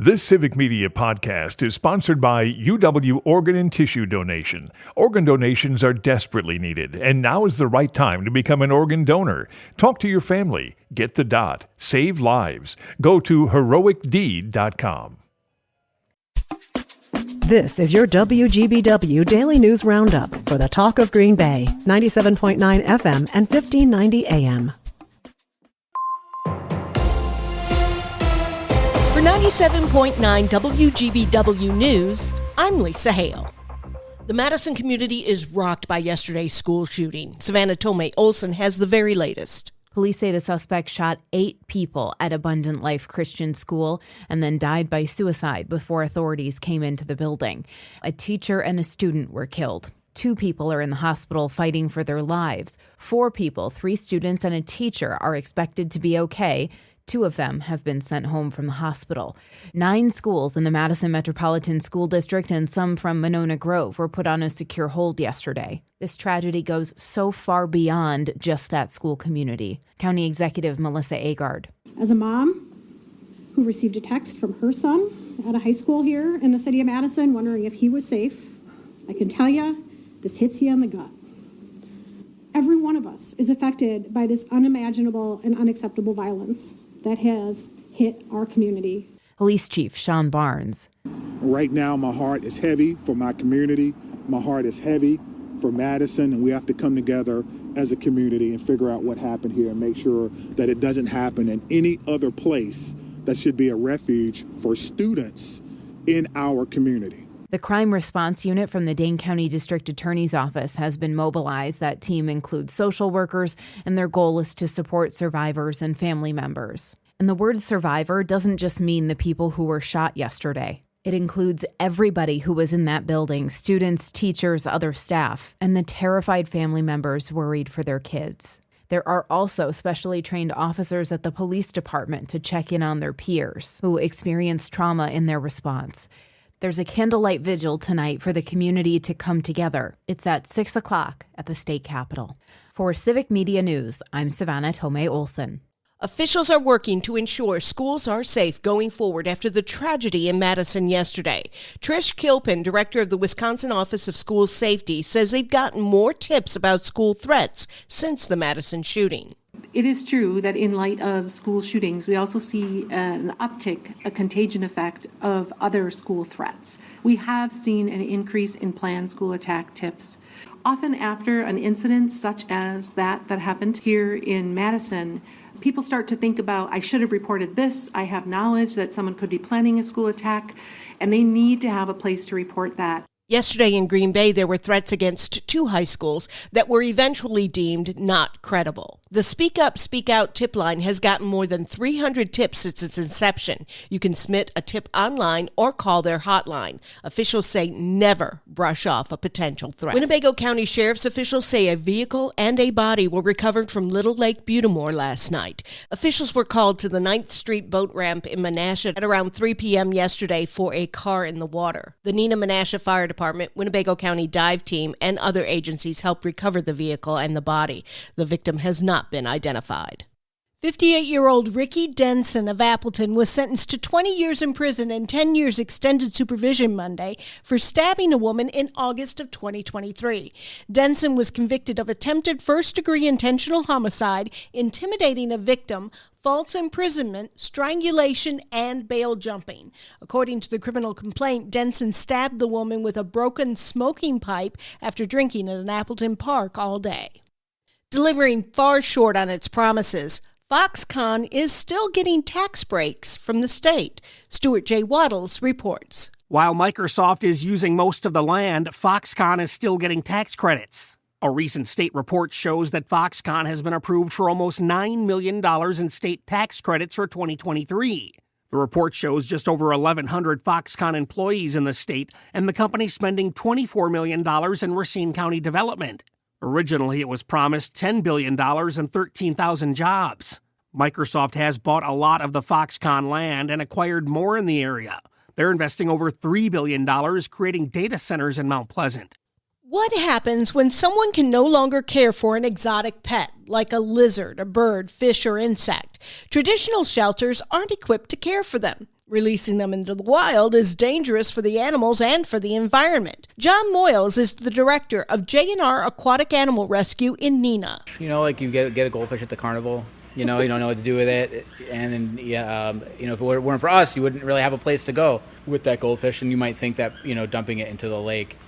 This Civic Media podcast is sponsored by UW Organ and Tissue Donation. Organ donations are desperately needed, and now is the right time to become an organ donor. Talk to your family. Get the dot. Save lives. Go to heroicdeed.com. This is your WGBW Daily News Roundup for the Talk of Green Bay, 97.9 FM and 1590 AM. For 97.9 WGBW News, I'm Lisa Hale. The Madison community is rocked by yesterday's school shooting. Savannah Tomei Olson has the very latest. Police say the suspect shot 8 people at Abundant Life Christian School and then died by suicide before authorities came into the building. A teacher and a student were killed. 2 people are in the hospital fighting for their lives. 4 people, 3 students and a teacher, are expected to be okay. 2 of them have been sent home from the hospital. 9 schools in the Madison Metropolitan School District and some from Monona Grove were put on a secure hold yesterday. This tragedy goes so far beyond just that school community. County Executive Melissa Agard. As a mom who received a text from her son at a high school here in the city of Madison wondering if he was safe, I can tell you this hits you in the gut. Every one of us is affected by this unimaginable and unacceptable violence that has hit our community. Police Chief Sean Barnes. Right now, my heart is heavy for my community. My heart is heavy for Madison, and we have to come together as a community and figure out what happened here and make sure that it doesn't happen in any other place that should be a refuge for students in our community. The Crime Response Unit from the Dane County District Attorney's Office has been mobilized. That team includes social workers, and their goal is to support survivors and family members. And the word survivor doesn't just mean the people who were shot yesterday. It includes everybody who was in that building, students, teachers, other staff, and the terrified family members worried for their kids. There are also specially trained officers at the police department to check in on their peers who experienced trauma in their response. There's a candlelight vigil tonight for the community to come together. It's at 6 o'clock at the state capitol. For Civic Media News, I'm Savannah Tomei Olson. Officials are working to ensure schools are safe going forward after the tragedy in Madison yesterday. Trish Kilpin, director of the Wisconsin Office of School Safety, says they've gotten more tips about school threats since the Madison shooting. It is true that in light of school shootings, we also see an uptick, a contagion effect of other school threats. We have seen an increase in planned school attack tips. Often after an incident such as that happened here in Madison, people start to think about, I should have reported this, I have knowledge that someone could be planning a school attack, and they need to have a place to report that. Yesterday in Green Bay, there were threats against 2 high schools that were eventually deemed not credible. The Speak Up, Speak Out tip line has gotten more than 300 tips since its inception. You can submit a tip online or call their hotline. Officials say never brush off a potential threat. Winnebago County Sheriff's officials say a vehicle and a body were recovered from Little Lake Butimore last night. Officials were called to the 9th Street boat ramp in Menasha at around 3 p.m. yesterday for a car in the water. The Neenah Menasha Fire Department, Winnebago County Dive Team, and other agencies helped recover the vehicle and the body. The victim has not been identified. 58-year-old Ricky Denson of Appleton was sentenced to 20 years in prison and 10 years extended supervision Monday for stabbing a woman in August of 2023. Denson was convicted of attempted first-degree intentional homicide, intimidating a victim, false imprisonment, strangulation, and bail jumping. According to the criminal complaint, Denson stabbed the woman with a broken smoking pipe after drinking at an Appleton park all day. Delivering far short on its promises, Foxconn is still getting tax breaks from the state. Stuart J. Waddles reports. While Microsoft is using most of the land, Foxconn is still getting tax credits. A recent state report shows that Foxconn has been approved for almost $9 million in state tax credits for 2023. The report shows just over 1,100 Foxconn employees in the state, and the company spending $24 million in Racine County development. Originally, it was promised $10 billion and 13,000 jobs. Microsoft has bought a lot of the Foxconn land and acquired more in the area. They're investing over $3 billion creating data centers in Mount Pleasant. What happens when someone can no longer care for an exotic pet, like a lizard, a bird, fish, or insect? Traditional shelters aren't equipped to care for them. Releasing them into the wild is dangerous for the animals and for the environment. John Moyles is the director of J&R Aquatic Animal Rescue in Neenah. You know, like you get a goldfish at the carnival. You know, you don't know what to do with it. And then, if it weren't for us, you wouldn't really have a place to go with that goldfish. And you might think that, dumping it into the lake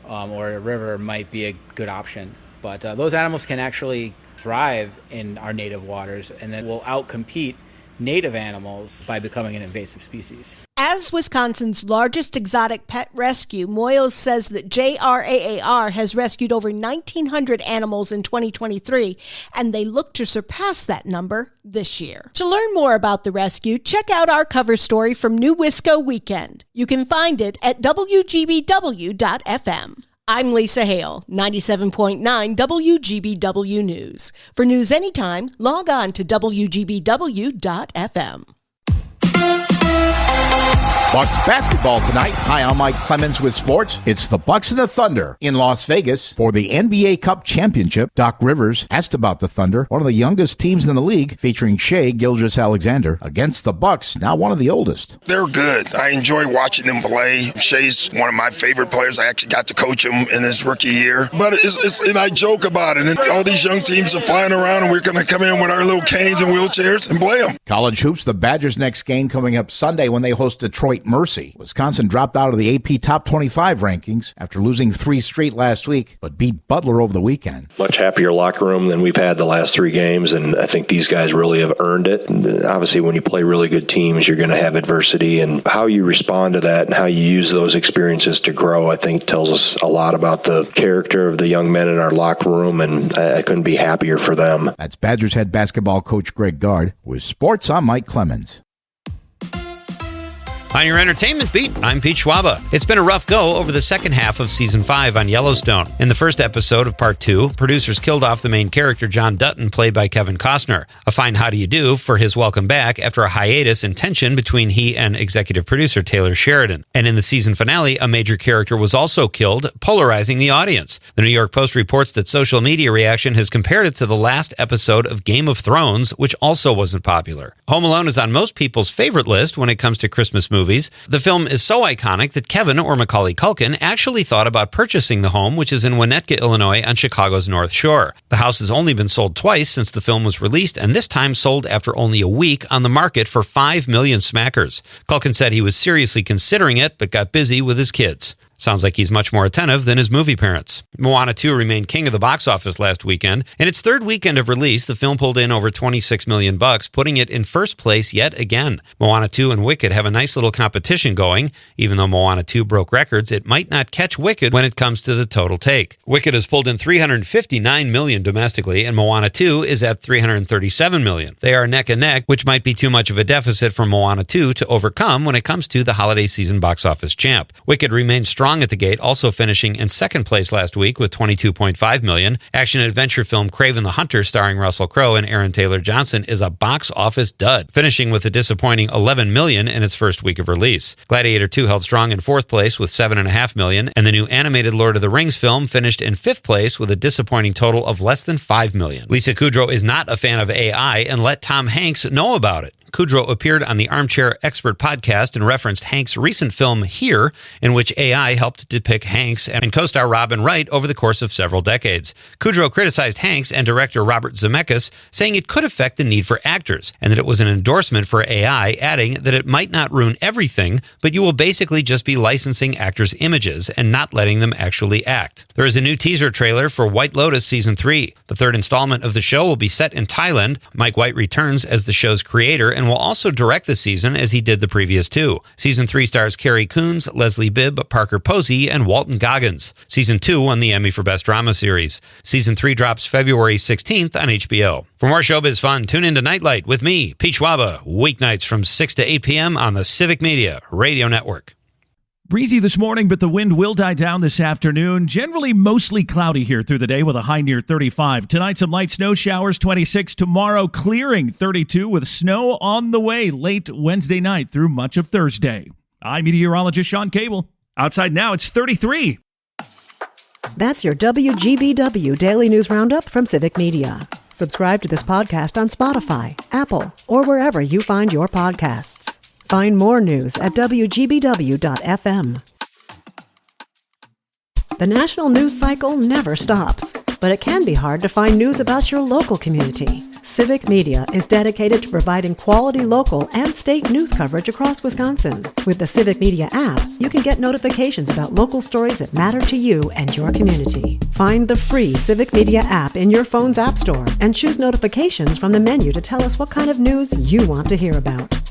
or a river might be a good option. But those animals can actually thrive in our native waters and then will outcompete native animals by becoming an invasive species. As Wisconsin's largest exotic pet rescue, Moyles says that JRAAR has rescued over 1,900 animals in 2023, and they look to surpass that number this year. To learn more about the rescue, check out our cover story from New Wisco Weekend. You can find it at WGBW.FM. I'm Lisa Hale, 97.9 WGBW News. For news anytime, log on to WGBW.FM. Bucks basketball tonight. Hi, I'm Mike Clemens with sports. It's the Bucks and the Thunder in Las Vegas for the NBA Cup Championship. Doc Rivers asked about the Thunder, one of the youngest teams in the league, featuring Shai Gilgeous-Alexander, against the Bucks, now one of the oldest. They're good. I enjoy watching them play. Shai's one of my favorite players. I actually got to coach him in his rookie year. But and I joke about it. And all these young teams are flying around, and we're going to come in with our little canes and wheelchairs and play them. College hoops, the Badgers' next game coming up Sunday when they host Detroit Mercy. Wisconsin dropped out of the AP Top 25 rankings after losing 3 straight last week, but beat Butler over the weekend. Much happier locker room than we've had the last 3 games, and I think these guys really have earned it. And obviously, when you play really good teams, you're going to have adversity, and how you respond to that and how you use those experiences to grow, I think, tells us a lot about the character of the young men in our locker room, and I couldn't be happier for them. That's Badgers head basketball coach Greg Gard. With sports, I'm Mike Clemens. On your entertainment beat, I'm Pete Schwaba. It's been a rough go over the second half of Season 5 on Yellowstone. In the first episode of Part 2, producers killed off the main character, John Dutton, played by Kevin Costner. A fine how do you do for his welcome back after a hiatus in tension between he and executive producer Taylor Sheridan. And in the season finale, a major character was also killed, polarizing the audience. The New York Post reports that social media reaction has compared it to the last episode of Game of Thrones, which also wasn't popular. Home Alone is on most people's favorite list when it comes to Christmas movies. The film is so iconic that Kevin, or Macaulay Culkin, actually thought about purchasing the home, which is in Winnetka, Illinois, on Chicago's North Shore. The house has only been sold twice since the film was released, and this time sold after only a week on the market for $5 million smackers. Culkin said he was seriously considering it, but got busy with his kids. Sounds like he's much more attentive than his movie parents. Moana 2 remained king of the box office last weekend. In its third weekend of release, the film pulled in over $26 million, putting it in first place yet again. Moana 2 and Wicked have a nice little competition going. Even though Moana 2 broke records, it might not catch Wicked when it comes to the total take. Wicked has pulled in $359 million domestically, and Moana 2 is at $337 million. They are neck and neck, which might be too much of a deficit for Moana 2 to overcome when it comes to the holiday season box office champ. Wicked remains strong at the gate, also finishing in second place last week with $22.5 million. Action-adventure film Kraven the Hunter, starring Russell Crowe and Aaron Taylor Johnson, is a box office dud, finishing with a disappointing $11 million in its first week of release. Gladiator 2 held strong in fourth place with $7.5 million, and the new animated Lord of the Rings film finished in fifth place with a disappointing total of less than $5 million. Lisa Kudrow is not a fan of AI and let Tom Hanks know about it. Kudrow appeared on the Armchair Expert podcast and referenced Hanks' recent film Here, in which AI helped depict Hanks and co-star Robin Wright over the course of several decades. Kudrow criticized Hanks and director Robert Zemeckis, saying it could affect the need for actors, and that it was an endorsement for AI, adding that it might not ruin everything, but you will basically just be licensing actors' images and not letting them actually act. There is a new teaser trailer for White Lotus Season 3. The third installment of the show will be set in Thailand. Mike White returns as the show's creator and will also direct the season as he did the previous 2. Season 3 stars Carrie Coons, Leslie Bibb, Parker Posey, and Walton Goggins. Season 2 won the Emmy for Best Drama Series. Season 3 drops February 16th on HBO. For more showbiz fun, tune into Nightlight with me, Pete Schwaba, weeknights from 6 to 8 p.m. on the Civic Media Radio Network. Breezy this morning, but the wind will die down this afternoon. Generally mostly cloudy here through the day with a high near 35. Tonight, some light snow showers, 26. Tomorrow, clearing, 32, with snow on the way late Wednesday night through much of Thursday. I'm meteorologist Sean Cable. Outside now, it's 33. That's your WGBW Daily News Roundup from Civic Media. Subscribe to this podcast on Spotify, Apple, or wherever you find your podcasts. Find more news at WGBW.FM. The national news cycle never stops, but it can be hard to find news about your local community. Civic Media is dedicated to providing quality local and state news coverage across Wisconsin. With the Civic Media app, you can get notifications about local stories that matter to you and your community. Find the free Civic Media app in your phone's app store and choose notifications from the menu to tell us what kind of news you want to hear about.